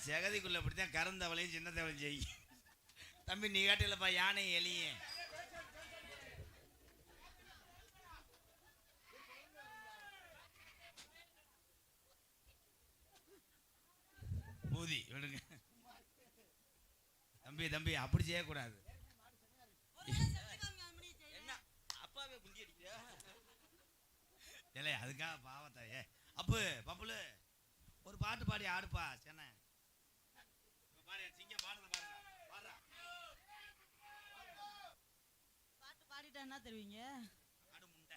செகதிக்குள்ள இப்படித்தான் கறந்தவளையும் சின்ன தவளையும் செய்யும். தம்பி நீ காட்டிலப்பா யானை எலியே. ஊதி விடுங்க தம்பி. தம்பி அப்படி செய்யக்கூடாது. அப்பாவே குண்டி அடிக்கிறியா? இல்லை அதுக்காக பாவத்தாயே. அப்பு பப்புலு ஒரு பாட்டு பாடி ஆடுப்பா. சென்னை சிங்க பாடுறத பாருங்க. பாட்டு பாடிட்டா என்ன தருவீங்க? ஆடு முண்டை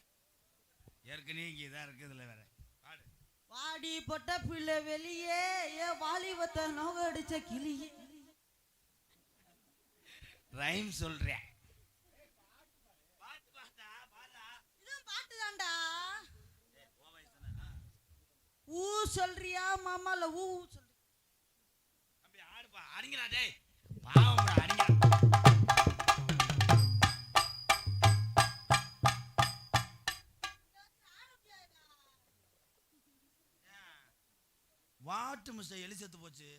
ஏற்கனவே இங்கே இதாக இருக்குதுல்ல வேற பாடு. வாடி பொட்ட பிள்ளை வெளியே ஏ வாலிபத்தை நோக அடிச்ச கிளியே. ரைம் சொல்றேன். பாட்டு தான்டா. ஊ சொல்றியா மாமால ஊ சொல்ற. தம்பி ஆடுப்பா. அடிங்கடா டேய் பாவம்டா அடிங்க. வாட்டு மிஸ் எலி செத்து போச்சு.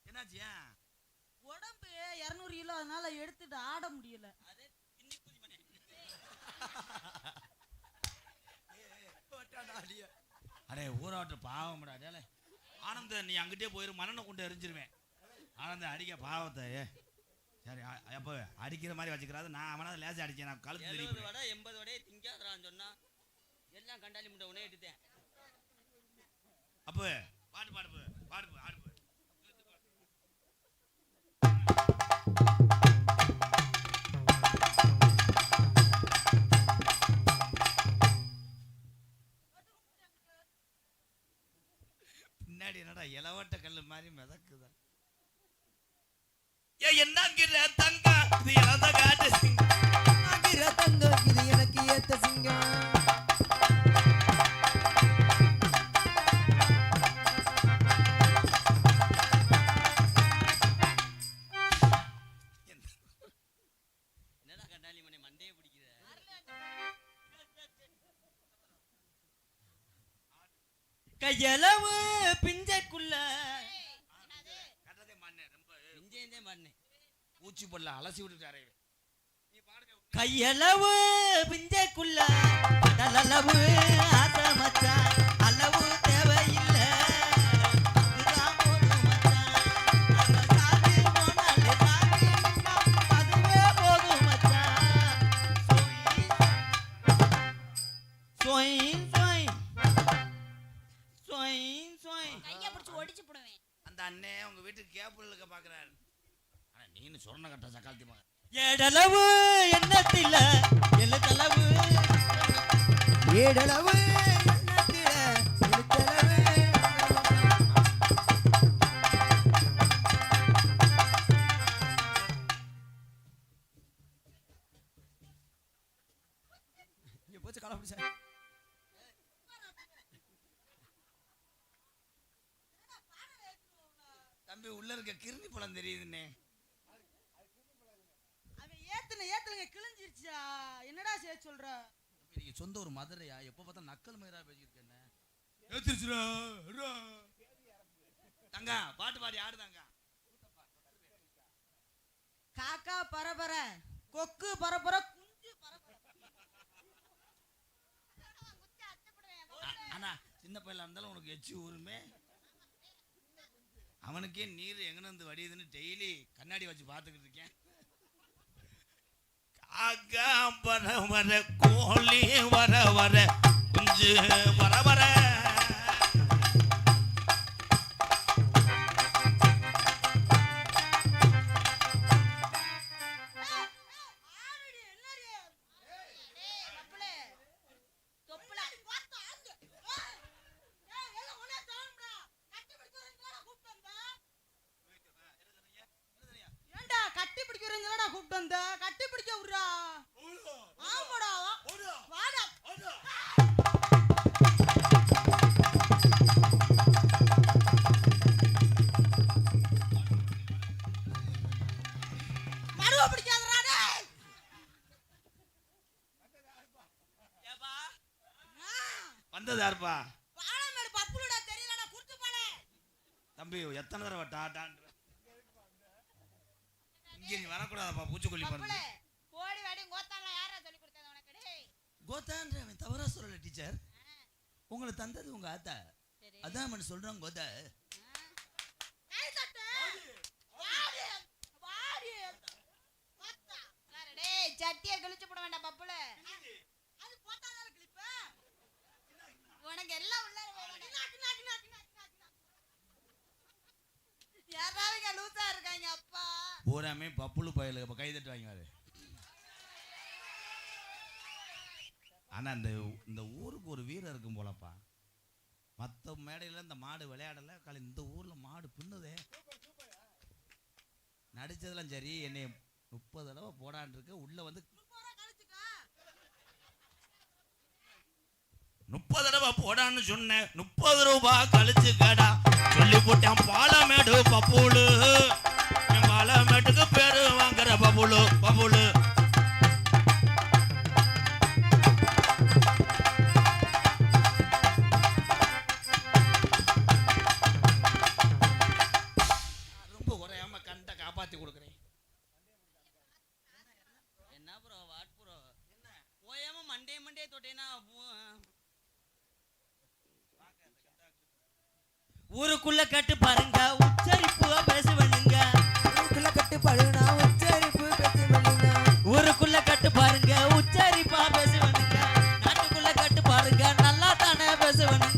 என்னாச்சு? உடம்பு 200 கிலோ அதனால எடுத்துட்டு ஆட முடியல. அடே ஊராட்டு பாவம்டா. டேலே ஆனந்த நீ அங்கிட்டே போயிரு, மண்ணை கொண்டு எரிஞ்சிருவேன். ஆனந்த அடிக்க பாவத்தை. சரி அப்போ அடிக்கிற மாதிரி வச்சுக்கிறாது. நான் அவனா லேசா அடிச்சேன். நான் கழுத்து தெரியும். 80 வடை திங்காதரான்னு சொன்னா எல்லாம் கண்டாலி முட்டை உடனே எடுத்தேன். அப்போ பாட்டு பாடுப்பு பாடுப்பு ஆடுப்பு. பின்னாடி என்னடா இளவட்ட கல்லு மாதிரி மிதக்குதா? என்னங்கிற தங்கம் இது இழந்த காட்டு சிங்கம். தங்கம் இது எனக்கு ஏத்த சிங்கம். என்னடா கண்டாலி மணி மண்டையே பிடிக்கிற? கையளவு பிஞ்சைக்குள்ள பிஞ்சைந்தே மண்ணு பூச்சி பொல்ல அலசி விட்டுட்டாரே. கையளவு பிஞ்சைக்குள்ள கடலளவு ஆசை மச்சான். அளவு தேவையில்லை அதுதான் போதும் மச்சான். அந்த சாதி போனாலே சாதி அதுவே போதும் மச்சான். சொயின் சொயின் சொயின் சொயின் கைய பிடிச்சு ஒடிச்சு போடுவேன். அந்த அண்ணே உங்க வீட்டுக்கு கேபிள் இருக்க பாக்குறாரு. ஆனா நீனு சொன்ன கட்ட சக்காலத்தி மகன். ஏடளவு எண்ணத்தில எழுத்தளவு ஏடளவு எண்ணத்தில எழுத்தளவு. இங்க போச்சு கால பிடிச்ச. தம்பி உள்ள இருக்க கிருணி பழம் தெரியுதுன்னே. அவன் ஏத்துலங்க கிழிஞ்சிருச்சா. என்னடா செய்ய சொல்ற? நீங்க சொந்த ஒரு மதுரையா? எப்ப பார்த்தா நக்கல் மயிரா பேசிருக்கேன். ஏத்துச்சுடா தங்க பாட்டு பாடி ஆடுதாங்க. காக்கா பரபர கொக்கு பரபர குஞ்சு பரபர. ஆனா சின்ன பையலா இருந்தாலும் உனக்கு எச்சி ஊருமே. அவனுக்கே நீர் எங்கன்னு வடியுதுன்னு டெய்லி கண்ணாடி வச்சு பார்த்துக்கிட்டு இருக்கேன். காக்கா வர வர கோழி வர வர குஞ்சு வர வர. கட்டி பிடிக்கிறீங்களா கூப்பிட்டு வந்த? கட்டி பிடிக்க விடுறா. ஆமாடா வாடா. மடுவ பிடிக்காதடா டேய். வந்தது யாருப்பா? பாலமேடு பப்புலுடா தெரியலடா குடுத்து பாலே. தம்பி எத்தனை தடவை டாட்டான்ற இங்க நீ வரக்கூடாதப்பா பூச்சிக்கொல்லி பப்புளு, பாருங்க போடி வாடி கோத்தாலாம் யாரா சொல்லி கொடுத்தது உனக்கு டேய்? கோத்தான்ற அவன் தவறா சொல்லல டீச்சர். உங்களை தந்தது உங்க ஆத்தா. சரி. அதான் அவன் சொல்றான் கோத்தா. கை தட்டு. வாடி. வாடி. கோத்தா. யாரு டேய் சட்டியை கிழிச்சு போட வேண்டாம் பப்புளு. அது போட்டாதால கிழிப்ப. உனக்கு எல்லாம் உள்ள யாராவது லூசா இருக்காங்க அப்பா. பூராமே பப்புளு பயலுக்கு இப்போ கை தட்டு வாங்கி வாரு. ஆனால் இந்த ஊருக்கு ஒரு வீரம் இருக்கும் போலப்பா. மற்ற மேடையில் இந்த மாடு விளையாடலை, காலை இந்த ஊரில் மாடு பின்னுதே. நடித்ததெல்லாம் சரி, என்னை 30 தடவை போடான் இருக்கு. உள்ளே வந்து 30 தடவை போடான்னு சொன்னேன். 30 ரூபாய் கழிச்சு கடா சொல்லி போட்டான் பாலமேடு பப்புளு. பாலமேட்டுக்கு பேரு வாங்குற பப்புளு பப்புளு. ரொம்ப குறையாம கண்ட காப்பாத்தி கொடுக்குறேன். என்ன ப்ரோ வாட் ப்ரோ போயாம மண்டே தொட்டேனா ஊருக்குள்ள கட்டு பாருங்க உச்சரிப்பு பேசுவனுங்க. ஊருக்குள்ள கட்டு பழுனா உச்சரிப்பு பேசி பண்ணுங்க. ஊருக்குள்ள கட்டு பாருங்க உச்சரிப்பா பேசுவனுங்க. நாட்டுக்குள்ள கட்டு பாருங்க நல்லா தானே பேசுவனுங்க.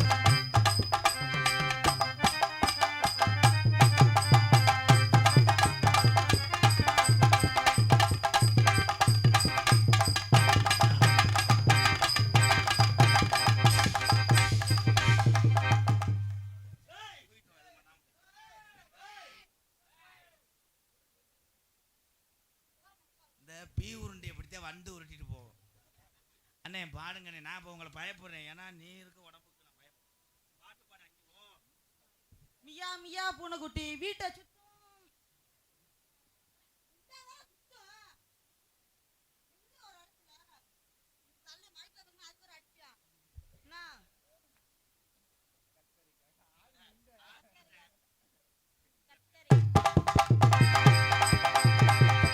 பீ உருண்டி எப்படித்தான் வண்டு உருட்டிட்டு போவோம். அண்ணே பாடுங்கண்ணே, நான் இப்போ உங்களை பயப்படுறேன். ஏன்னா நீ இருக்க உடம்புக்கு நான் பயப்படுறேன். பாட்டு பாடு அங்கே போ. மியா மியா பூனைக்குட்டி வீட்டை சுத்தம்.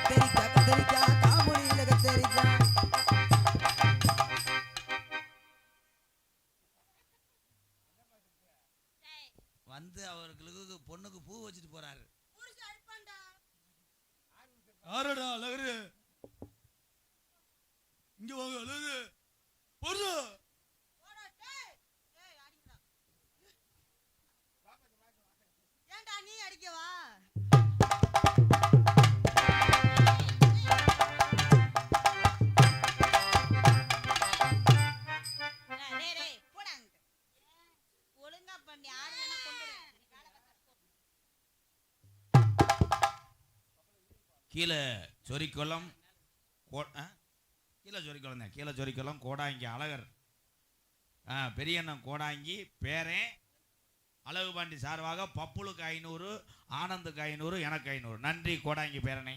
கத்தரிக்கா கத்தரிக்கா காமுடியில கத்தரிக்கா. வந்து அவர்களுக்கு பொண்ணுக்கு பூ வச்சுட்டு போறாரு. ஆரடா அழகு இங்க வாங்க அழகு போடு. ஏன்டா நீ அடிக்கவா? ஒழுங்கா பண்ணி ஆறு வேணா கொண்டு கீழே சொரிக்குளம் கீழே சொரிக்குளம் தான். கீழே சொரிக்குளம் கோடாங்கி அழகர் பெரியண்ணன் கோடாங்கி பேரன் அழகு பாண்டி சார்பாக பப்புளுக்கு 500, ஆனந்துக்கு 500, எனக்கு 500. நன்றி கோடாங்கி பேரனை.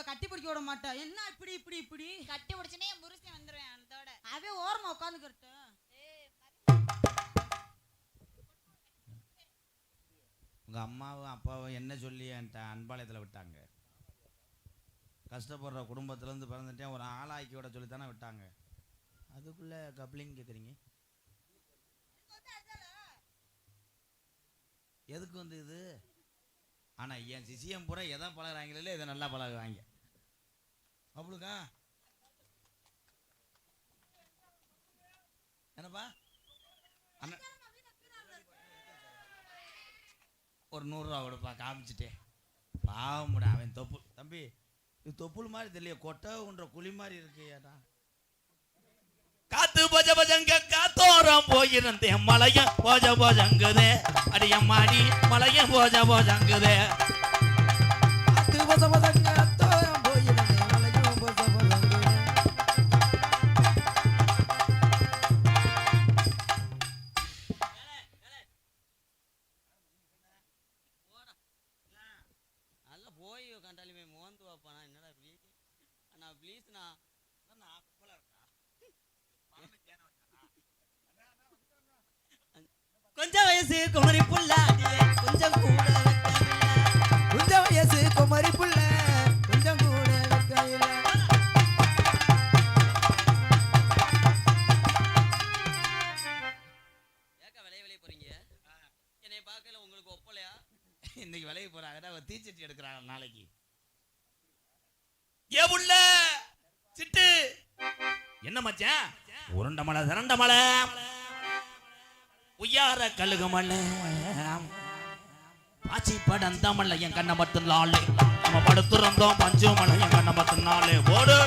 கட்டி பிடிக்க விட மாட்டா. என்ன இப்படி இப்படி இப்படி கட்டி பிடிச்சனே என் புருஷன் வந்துருவேன். அதோட அவன் ஓரமா உட்காந்துக்கிட்டு உங்கள் அம்மாவும் அப்பாவும் என்ன சொல்லி என்கிட்ட அன்பாளையத்தில் விட்டாங்க. கஷ்டப்படுற குடும்பத்துலேருந்து பிறந்துட்டேன், ஒரு ஆளாக்கி விட சொல்லி தானே விட்டாங்க. அதுக்குள்ளே கப்ளிங் கேட்குறீங்க. எதுக்கு வந்து இது? ஆனால் என் சிசியம் பூரா எதை பழகிறாங்களே இதை நல்லா பழகுவாங்க. அப்படிக்கா என்னப்பா அண்ணன் ஒரு 100 ரூபா கொடுப்பா காமிச்சிட்டே. பாவமுடா அவன் தொப்பு. தம்பி இது தொப்புள் மாதிரி தெரியல, கொட்டை உன்ற குழி மாதிரி இருக்கு. ஏடா காத்து பஜ பஜங்க காத்தோரம் போயிருந்தேன், மலைய போஜ போஜங்குதே அடிய மாடி மலைய போஜ போஜங்குதே. காத்து பச பசங்க தோரம் போயிருந்தேன் மலையும் பச பசங்க. வயசுண்ணா. கொஞ்சம் வயசு குமரி புள்ள அடியே கொஞ்சம் கூட வெக்கமில்ல. கொஞ்சம் வயசு குமரி புள்ள கொஞ்சம் கூட வெக்கையில. ஏக்கா வெளியே போறீங்க? என்னை பார்க்கல உங்களுக்கு ஒப்பலையா? இன்னைக்கு விளைய போறாங்க அவ தீச்சட்டி எடுக்கிறாங்க நாளைக்கு. ஏ புள்ள சிட்டு என்ன மச்சான் உருண்ட மலை திரண்ட மலை உய்யார கழுகு மலை பாச்சி படம் மலை என் கண்ணை மட்டும் நாளே நம்ம படுத்துறந்தோம் பஞ்சு மலை என் கண்ணை மட்டும் நாளே ஓடு